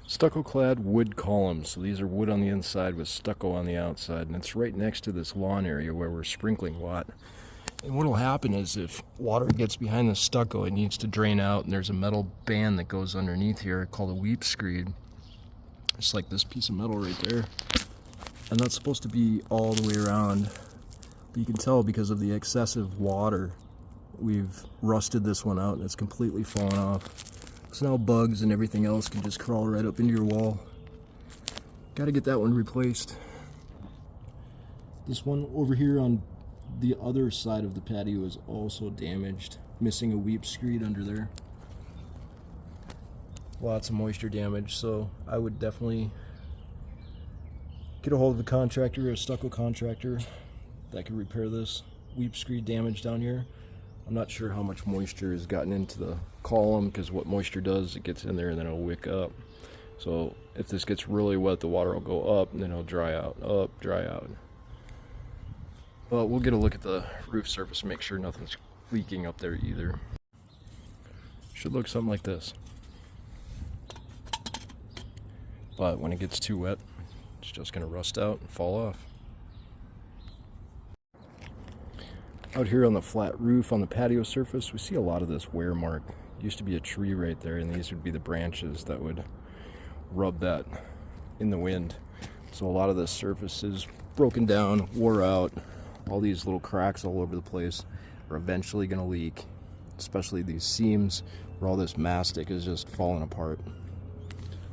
Stucco clad wood columns. So these are wood on the inside with stucco on the outside, and it's right next to this lawn area where we're sprinkling water. And what will happen is if water gets behind the stucco, it needs to drain out, and there's a metal band that goes underneath here called a weep screed. It's like this piece of metal right there. And that's supposed to be all the way around. But you can tell because of the excessive water, we've rusted this one out and it's completely fallen off. So now bugs and everything else can just crawl right up into your wall. Gotta get that one replaced. This one over here on the other side of the patio is also damaged, missing a weep screed under there. Lots of moisture damage, so I would definitely get a hold of a contractor, a stucco contractor that can repair this weep screed damage down here. I'm not sure how much moisture has gotten into the column, because what moisture does, it gets in there and then it'll wick up. So if this gets really wet, the water will go up and then it'll dry out, up, dry out. But we'll get a look at the roof surface and make sure nothing's leaking up there either. Should look something like this. But when it gets too wet, it's just going to rust out and fall off. Out here on the flat roof on the patio surface, we see a lot of this wear mark. Used to be a tree right there, and these would be the branches that would rub that in the wind. So a lot of this surface is broken down, wore out. All these little cracks all over the place are eventually going to leak, especially these seams where all this mastic is just falling apart.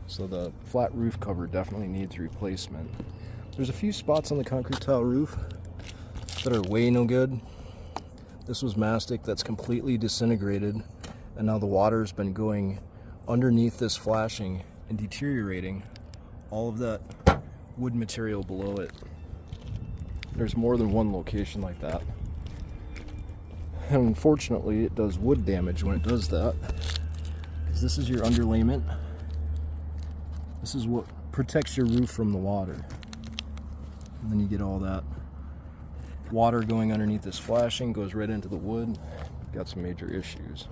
So the flat roof cover definitely needs replacement. There's a few spots on the concrete tile roof that are way no good. This was mastic that's completely disintegrated, and now the water's been going underneath this flashing and deteriorating all of that wood material below it. There's more than one location like that. And unfortunately, it does wood damage when it does that, because this is your underlayment. This is what protects your roof from the water. And then you get all that water going underneath this flashing, goes right into the wood. We've got some major issues.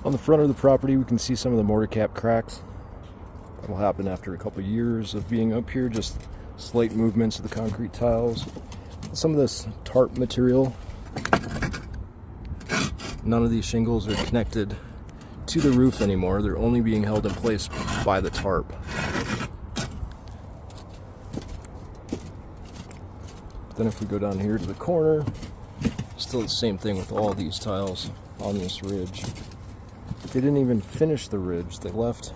On the front of the property, we can see some of the mortar cap cracks. That'll happen after a couple years of being up here, just slight movements of the concrete tiles. Some of this tarp material, none of these shingles are connected to the roof anymore. They're only being held in place by the tarp. Then if we go down here to the corner, still the same thing with all these tiles on this ridge. They didn't even finish the ridge. They left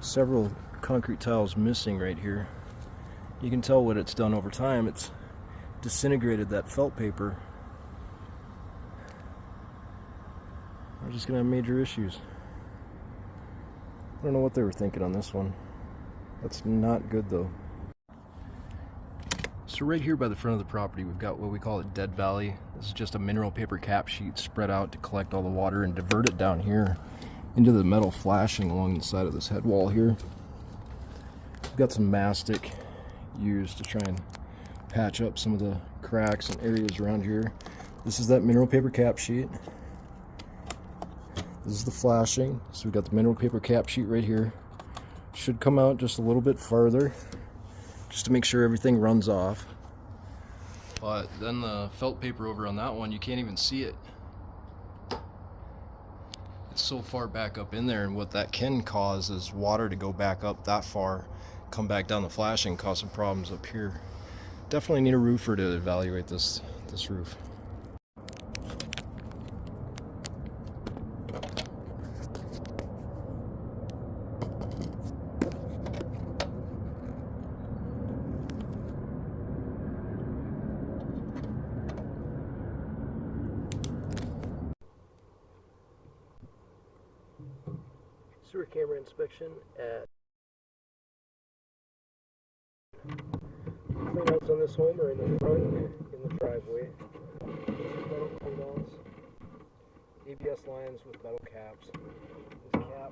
several concrete tiles missing right here. You can tell what it's done over time. It's disintegrated that felt paper. We're just gonna have major issues. I don't know what they were thinking on this one. That's not good though. So right here by the front of the property, we've got what we call a dead valley. This is just a mineral paper cap sheet spread out to collect all the water and divert it down here into the metal flashing along the side of this head wall here. We've got some mastic used to try and patch up some of the cracks and areas around here. This is that mineral paper cap sheet. This is the flashing. So we've got the mineral paper cap sheet right here. Should come out just a little bit farther, just to make sure everything runs off. But then the felt paper over on that one, you can't even see it. It's so far back up in there, and what that can cause is water to go back up that far, come back down the flashing, cause some problems up here. Definitely need a roofer to evaluate this roof. Sewer camera inspection at cleanouts on this home are in the front, in the driveway. Metal cleanouts, ABS lines with metal caps. This cap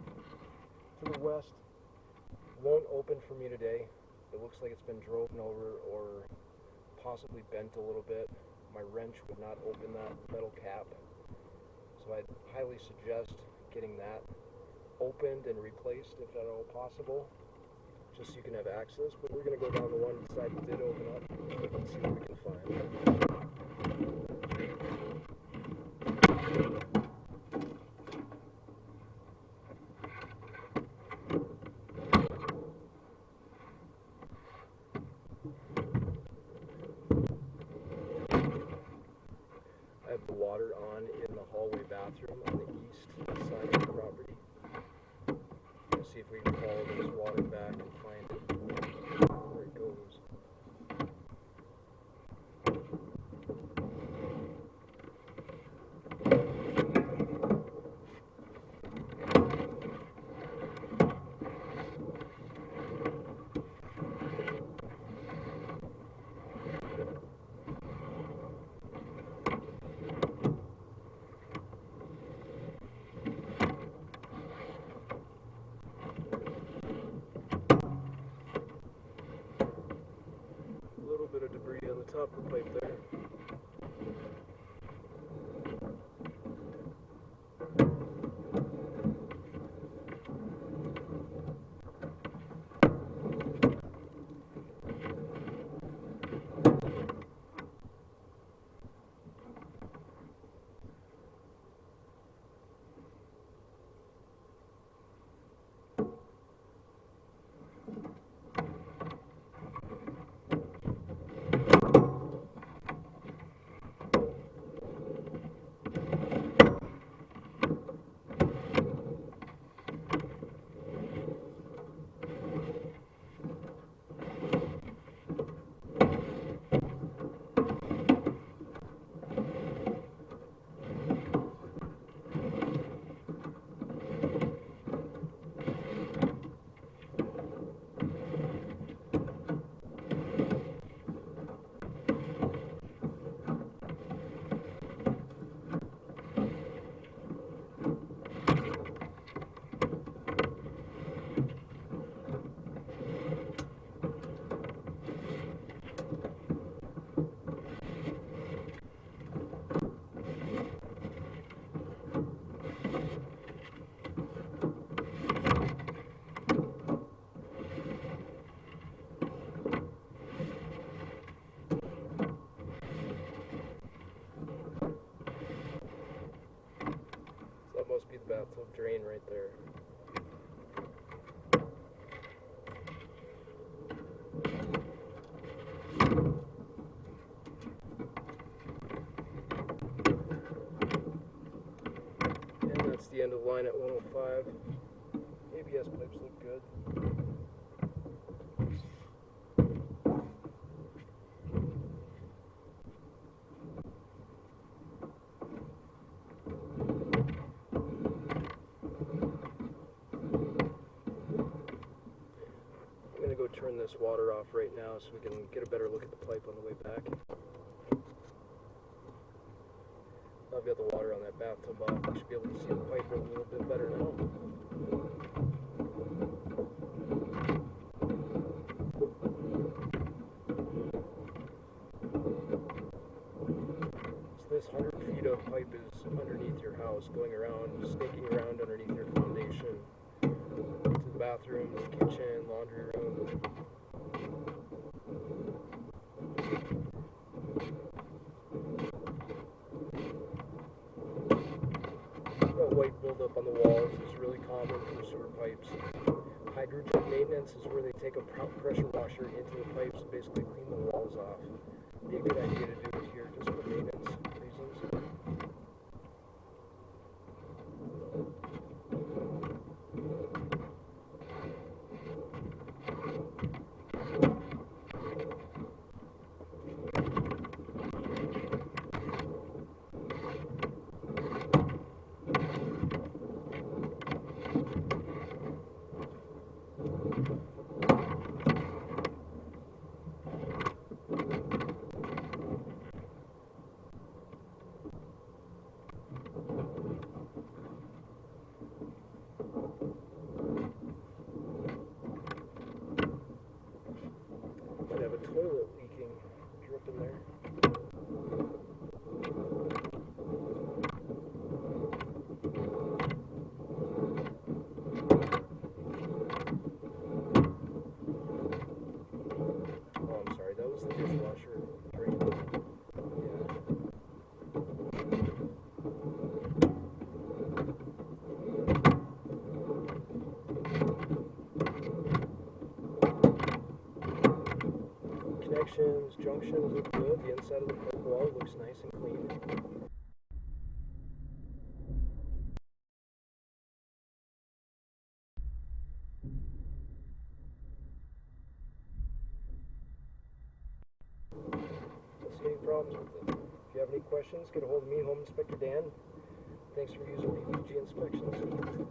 to the west won't open for me today. It looks like it's been driven over or possibly bent a little bit. My wrench would not open that metal cap, so I'd highly suggest getting that opened and replaced if at all possible, just so you can have access. But we're going to go down the one side that did open up and see what we can find. I have the water on in the hallway bathroom on the east side of the property. Let's see if we can follow this water back and find it, where it goes. Bit of debris on the top of the pipe there. Must be the bathtub drain right there. And that's the end of the line at 105. ABS pipes look good. Turn this water off right now so we can get a better look at the pipe on the way back. I've got the water on that bathtub off. We should be able to see the pipe a little bit better now. So this 100 feet of pipe is underneath your house, going around, snaking around underneath your foundation. To the bathroom, the kitchen, laundry room. White buildup on the walls is really common for sewer pipes. Hydrogen maintenance is where they take a pressure washer into the pipes and basically clean the walls off. It'd be a good idea to do it here just for maintenance reasons. bottom's junctions look good. The inside of the pipe wall looks nice and clean. Don't see any problems with it. If you have any questions, get a hold of me, Home Inspector Dan. Thanks for using PVG Inspections.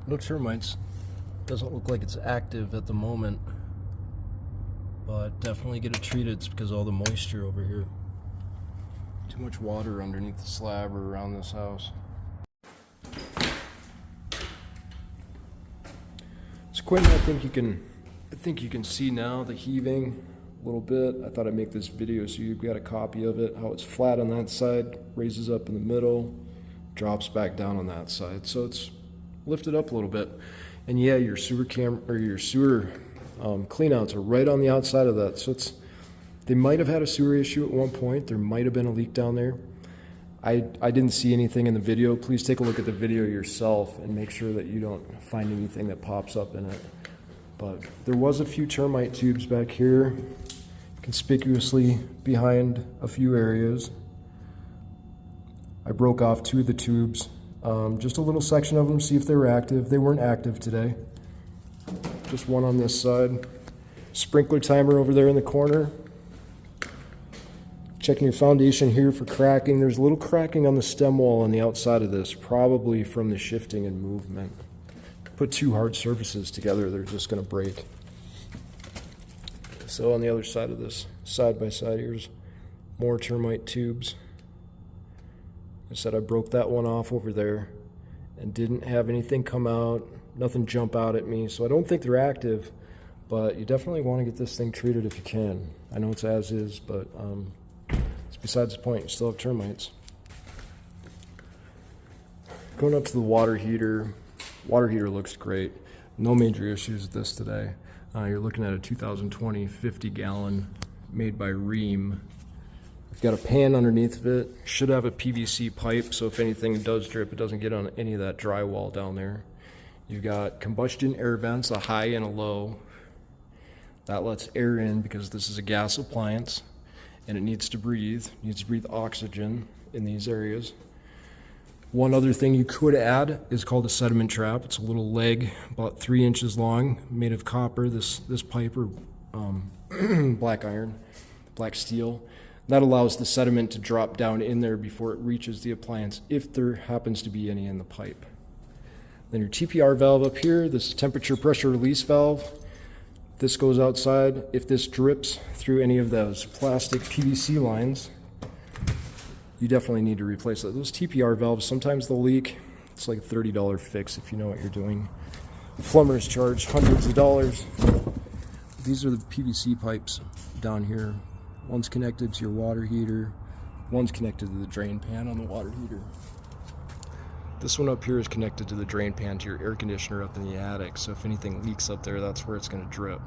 No termites. Doesn't look like it's active at the moment, but definitely get it treated. It's because of all the moisture over here. Too much water underneath the slab or around this house. So Quentin, I think you can see now the heaving a little bit. I thought I'd make this video so you've got a copy of it. How it's flat on that side, raises up in the middle, drops back down on that side. So it's lifted up a little bit. And yeah, your sewer cleanouts are right on the outside of that. So they might have had a sewer issue at one point. There might have been a leak down there. I didn't see anything in the video. Please take a look at the video yourself and make sure that you don't find anything that pops up in it. But there was a few termite tubes back here, conspicuously behind a few areas. I broke off 2 of the tubes. Just a little section of them, see if they were active. They weren't active today. Just one on this side. Sprinkler timer over there in the corner. Checking your foundation here for cracking. There's a little cracking on the stem wall on the outside of this, probably from the shifting and movement. Put 2 hard surfaces together, they're just going to break. So on the other side of this, side by side, here's more termite tubes. I said I broke that one off over there and didn't have anything come out, nothing jump out at me. So I don't think they're active, but you definitely want to get this thing treated if you can. I know it's as is, but it's besides the point. You still have termites. Going up to the water heater. Water heater looks great. No major issues with this today. You're looking at a 2020 50-gallon made by Ream. I've got a pan underneath of it. Should have a PVC pipe, so if anything does drip, it doesn't get on any of that drywall down there. You've got combustion air vents, a high and a low. That lets air in because this is a gas appliance and it needs to breathe oxygen in these areas. One other thing you could add is called a sediment trap. It's a little leg about 3 inches long, made of copper, this pipe or black iron, black steel. That allows the sediment to drop down in there before it reaches the appliance, if there happens to be any in the pipe. Then your TPR valve up here, this temperature pressure release valve. This goes outside. If this drips through any of those plastic PVC lines, you definitely need to replace that. Those TPR valves, sometimes they'll leak. It's like a $30 fix if you know what you're doing. Plumbers charge hundreds of dollars. These are the PVC pipes down here. One's connected to your water heater. One's connected to the drain pan on the water heater. This one up here is connected to the drain pan to your air conditioner up in the attic. So if anything leaks up there, that's where it's going to drip.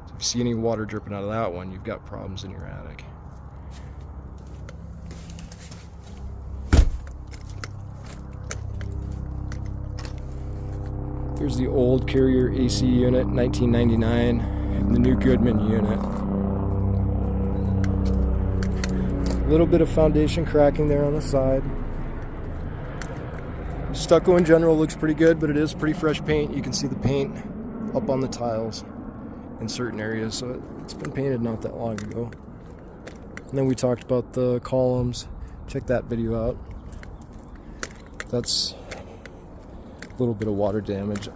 So if you see any water dripping out of that one, you've got problems in your attic. Here's the old Carrier AC unit, 1999, and the new Goodman unit. A little bit of foundation cracking there on the side. Stucco in general looks pretty good, but it is pretty fresh paint. You can see the paint up on the tiles in certain areas, so it's been painted not that long ago. And then we talked about the columns. Check that video out. That's a little bit of water damage.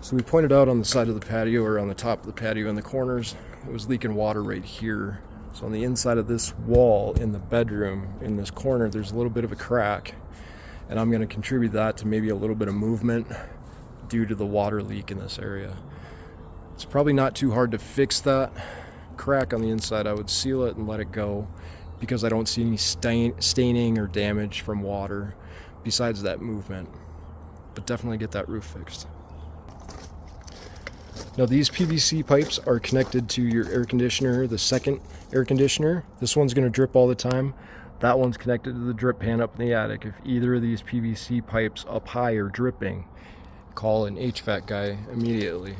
So we pointed out on the side of the patio, or on the top of the patio in the corners, it was leaking water right here. So on the inside of this wall in the bedroom, in this corner, there's a little bit of a crack. And I'm going to contribute that to maybe a little bit of movement due to the water leak in this area. It's probably not too hard to fix that crack on the inside. I would seal it and let it go. because I don't see any staining or damage from water besides that movement. But definitely get that roof fixed. Now these PVC pipes are connected to your air conditioner, the second air conditioner. This one's going to drip all the time. That one's connected to the drip pan up in the attic. If either of these PVC pipes up high are dripping, call an HVAC guy immediately.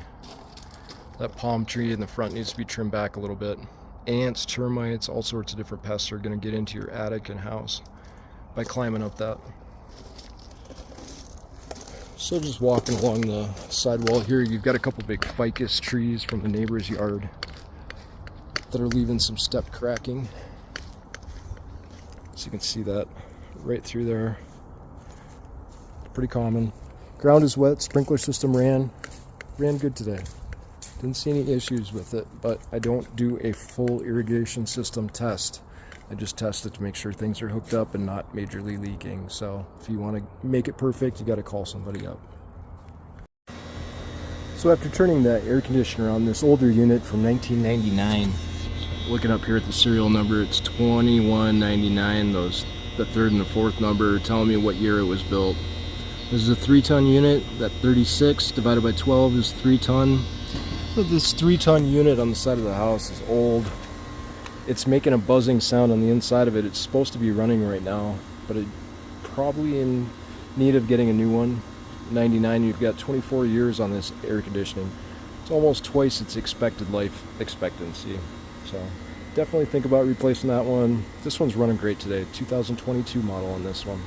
That palm tree in the front needs to be trimmed back a little bit. Ants, termites, all sorts of different pests are going to get into your attic and house by climbing up that. So just walking along the sidewall here, you've got a couple big ficus trees from the neighbor's yard that are leaving some step cracking. So you can see that right through there. Pretty common. Ground is wet, sprinkler system ran good today. Didn't see any issues with it, but I don't do a full irrigation system test. I just test it to make sure things are hooked up and not majorly leaking. So if you want to make it perfect, you got to call somebody up. So after turning the air conditioner on this older unit from 1999, looking up here at the serial number, it's 2199. The third and the fourth number are telling me what year it was built. This is a 3-ton unit. That 36 divided by 12 is 3 ton. So this 3-ton unit on the side of the house is old. It's making a buzzing sound on the inside of it. It's supposed to be running right now, but it's probably in need of getting a new one. 99, you've got 24 years on this air conditioning. It's almost twice its expected life expectancy. So definitely think about replacing that one. This one's running great today. 2022 model on this one.